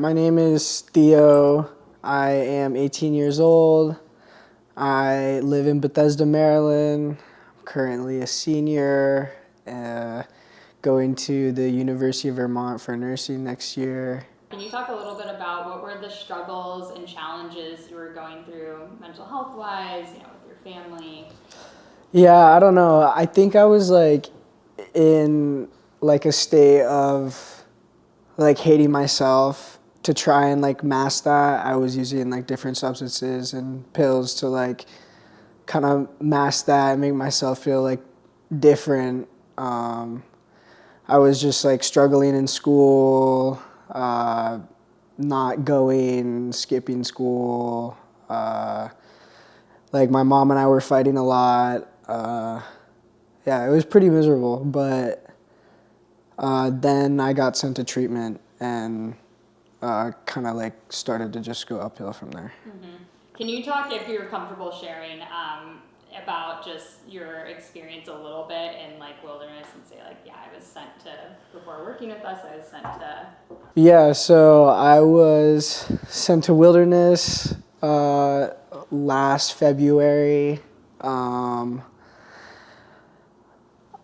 My name is Theo. I am 18 years old. I live in Bethesda, Maryland. I'm currently a senior, going to the University of Vermont for nursing next year. Can you talk a little bit about what were the struggles and challenges you were going through mental health wise, with your family? Yeah, I don't know. I think I was like in like a state of like hating myself. To try and like mask that, I was using like different substances and pills to like kind of mask that and make myself feel like different. I was just like struggling in school, not going, skipping school. Like my mom and I were fighting a lot. Yeah, it was pretty miserable. But then I got sent to treatment and kind of like started to just go uphill from there. Mm-hmm. Can you talk, if you're comfortable sharing, about just your experience a little bit in like wilderness and say like, yeah, I was sent to, before working with us, I was sent to. Yeah, so I was sent to wilderness last February.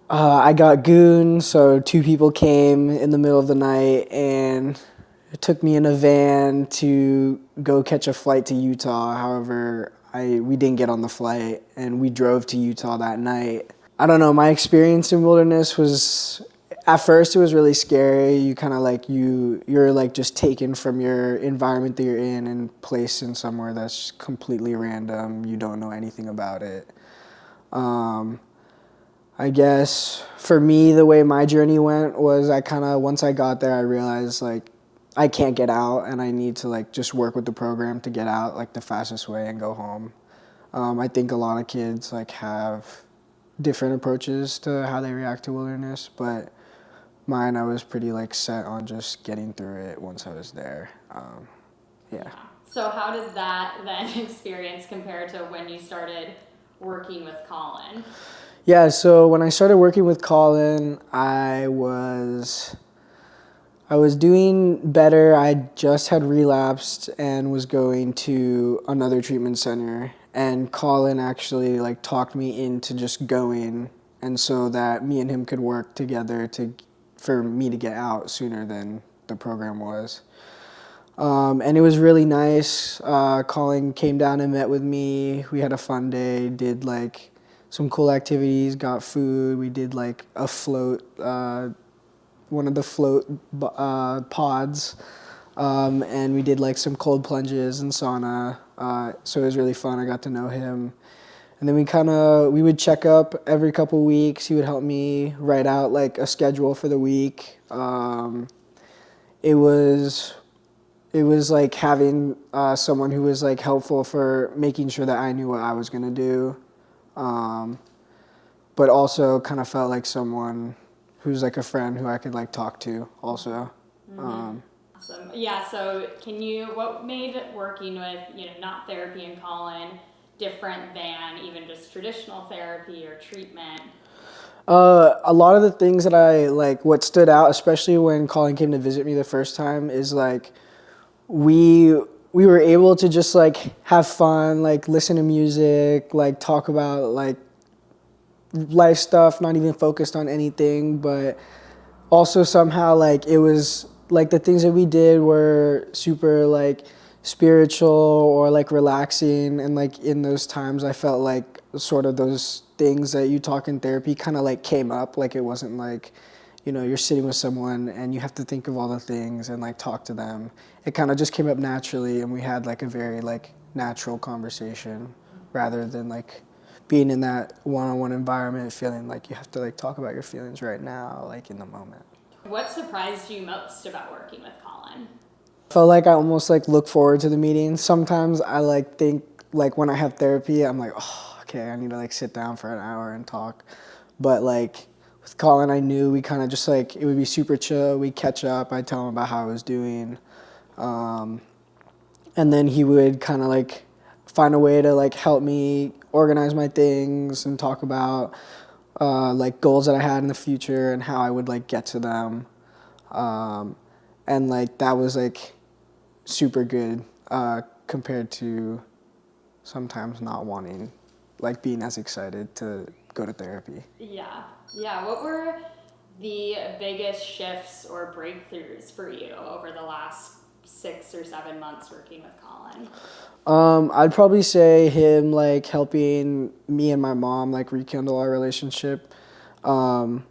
I got gooned, so two people came in the middle of the night and it took me in a van to go catch a flight to Utah. However, we didn't get on the flight and we drove to Utah that night. I don't know, my experience in wilderness was, at first it was really scary. You kind of like, you're like just taken from your environment that you're in and placed in somewhere that's completely random. You don't know anything about it. I guess for me, the way my journey went was once I got there, I realized like I can't get out and I need to like just work with the program to get out like the fastest way and go home. I think a lot of kids like have different approaches to how they react to wilderness, but mine, I was pretty like set on just getting through it once I was there. Yeah. So how did that then experience compare to when you started working with Colin? Yeah, so when I started working with Colin, I was doing better. I just had relapsed and was going to another treatment center. And Colin actually like talked me into just going, and so that me and him could work together for me to get out sooner than the program was. And it was really nice. Colin came down and met with me. We had a fun day, did like some cool activities, got food. We did like a float, one of the float pods, and we did like some cold plunges and sauna. So it was really fun. I got to know him. And then we would check up every couple weeks. He would help me write out like a schedule for the week. It was like having someone who was like helpful for making sure that I knew what I was gonna do, but also kind of felt like someone who's like a friend who I could like talk to also. Mm-hmm. Awesome. Yeah. So what made working with, not therapy and Colin different than even just traditional therapy or treatment? A lot of the things that I like, what stood out, especially when Colin came to visit me the first time, is like we were able to just like have fun, like listen to music, like talk about like life stuff, not even focused on anything, but also somehow like it was like the things that we did were super like spiritual or like relaxing, and like in those times I felt like sort of those things that you talk in therapy kind of like came up. Like it wasn't like, you're sitting with someone and you have to think of all the things and like talk to them. It kind of just came up naturally, and we had like a very like natural conversation rather than like being in that one-on-one environment feeling like you have to like talk about your feelings right now, like in the moment. What surprised you most about working with Colin? I felt like I almost like look forward to the meetings. Sometimes I like think like when I have therapy, I'm like, oh, okay, I need to like sit down for an hour and talk. But like with Colin, I knew we kind of just like, it would be super chill. We'd catch up. I'd tell him about how I was doing. And then he would kind of like find a way to like help me organize my things and talk about like goals that I had in the future and how I would like get to them. And like that was like super good compared to sometimes not wanting, like being as excited to go to therapy. Yeah. Yeah. What were the biggest shifts or breakthroughs for you over the last 6 or 7 months working with Colin? I'd probably say him like helping me and my mom like rekindle our relationship. Um,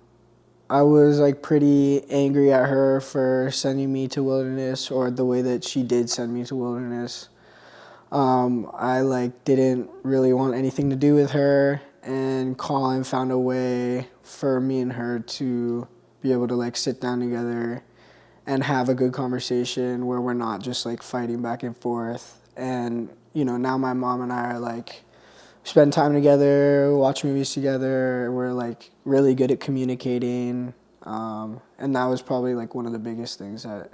I was like pretty angry at her for sending me to Wilderness or the way that she did send me to Wilderness. I like didn't really want anything to do with her, and Colin found a way for me and her to be able to like sit down together and have a good conversation where we're not just like fighting back and forth. And now my mom and I are like spend time together, watch movies together. We're like really good at communicating, and that was probably like one of the biggest things that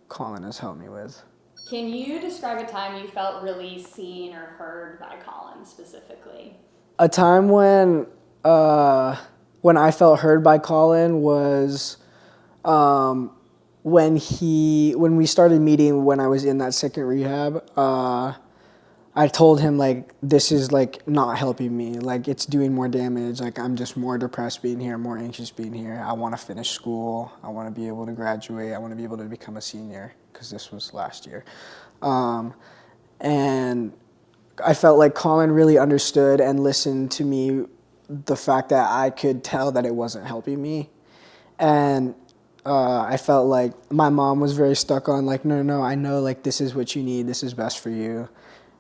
Colin has helped me with. Can you describe a time you felt really seen or heard by Colin specifically? A time when I felt heard by Colin was um, when we started meeting when I was in that second rehab. I told him like this is like not helping me. Like it's doing more damage. Like I'm just more depressed being here, more anxious being here. I want to finish school. I want to be able to graduate. I want to be able to become a senior because this was last year. And I felt like Colin really understood and listened to me, the fact that I could tell that it wasn't helping me. And I felt like my mom was very stuck on like, no, no, no, I know like this is what you need. This is best for you.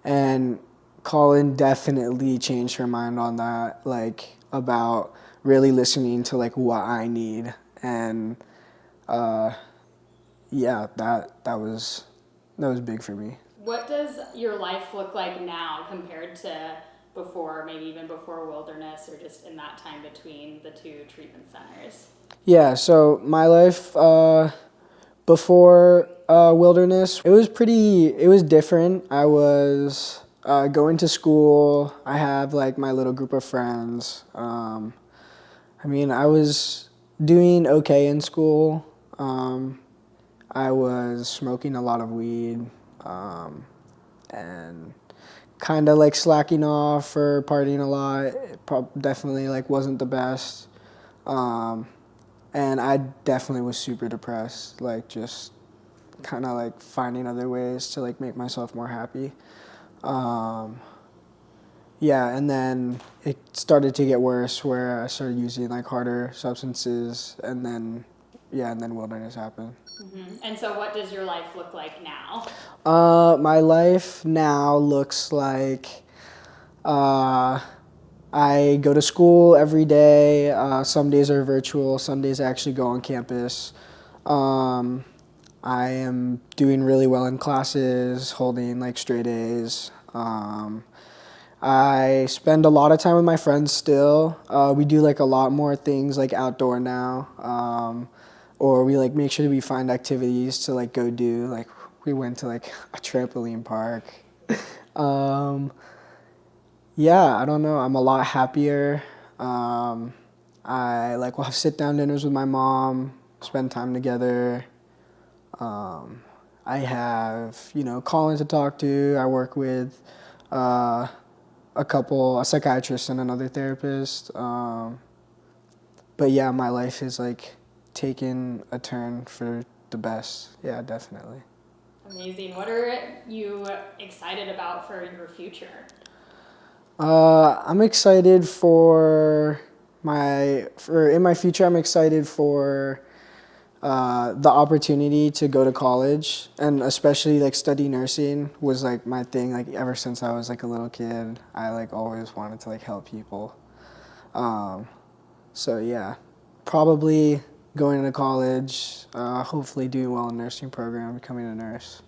And Colin definitely changed her mind on that, like about really listening to like what I need. And yeah, that was big for me. What does your life look like now compared to before, maybe even before Wilderness or just in that time between the two treatment centers? Yeah, so my life before Wilderness, it was different. I was going to school. I have like my little group of friends. I mean, I was doing okay in school. I was smoking a lot of weed and kind of like slacking off or partying a lot. Definitely like wasn't the best. Um, and I definitely was super depressed, like just kind of like finding other ways to like make myself more happy. Um, yeah, and then it started to get worse where I started using like harder substances, and then Wilderness happened. And so, what does your life look like now? My life now looks like uh, I go to school every day. Some days are virtual. Some days I actually go on campus. Um, I am doing really well in classes, holding like straight A's. I spend a lot of time with my friends still. We do like a lot more things like outdoor now, or we like make sure that we find activities to like go do. Like we went to like a trampoline park. Um, yeah, I don't know. I'm a lot happier. I like will have sit down dinners with my mom, spend time together. Um, I have Colin to talk to. I work with uh, a psychiatrist and another therapist. But yeah, my life is like taking a turn for the best. Yeah, definitely. Amazing. What are you excited about for your future? I'm excited in my future. I'm excited for the opportunity to go to college, and especially like study nursing was like my thing. Like ever since I was like a little kid, I like always wanted to like help people. Um, so yeah, probably going to college. Hopefully doing well in nursing program, becoming a nurse.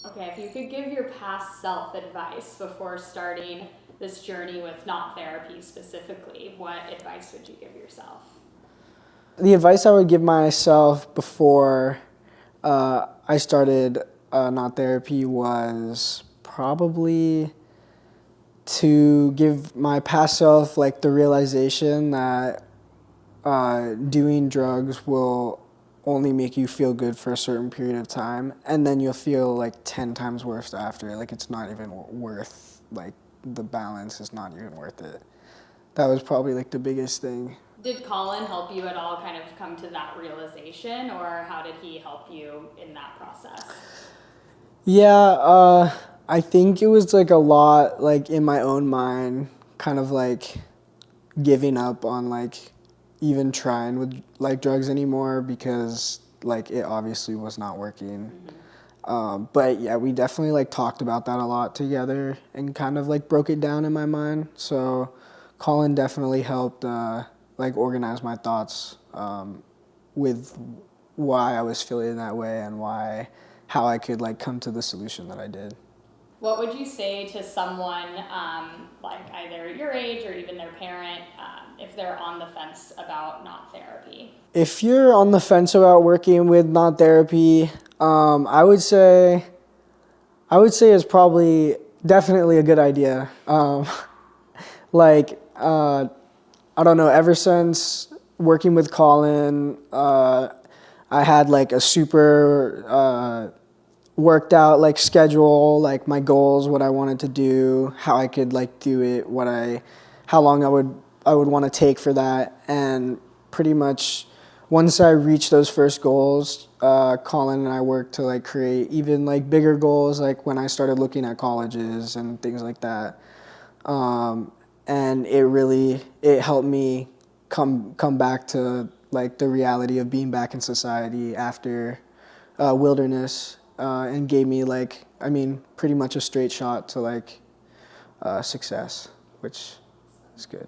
Okay, if you could give your past self advice before starting this journey with not therapy specifically, what advice would you give yourself? The advice I would give myself before I started not therapy was probably to give my past self like the realization that doing drugs will only make you feel good for a certain period of time, and then you'll feel like 10 times worse after. Like it's not even worth, like the balance is not even worth it. That was probably like the biggest thing. Did Colin help you at all kind of come to that realization, or how did he help you in that process? Yeah, I think it was like a lot like in my own mind, kind of like giving up on like even trying with like drugs anymore because like it obviously was not working. But yeah, we definitely like talked about that a lot together and kind of like broke it down in my mind. So Colin definitely helped like organize my thoughts with why I was feeling that way and how I could like come to the solution that I did. What would you say to someone like either your age or even their parent if they're on the fence about not therapy? If you're on the fence about working with non therapy, I would say it's probably definitely a good idea. Like I don't know. Ever since working with Colin, I had like a super worked out like schedule, like my goals, what I wanted to do, how I could like do it, how long I would want to take for that, and pretty much once I reached those first goals, Colin and I worked to like create even like bigger goals, like when I started looking at colleges and things like that. And it helped me come back to like the reality of being back in society after wilderness, and gave me like, I mean, pretty much a straight shot to like success, which is good.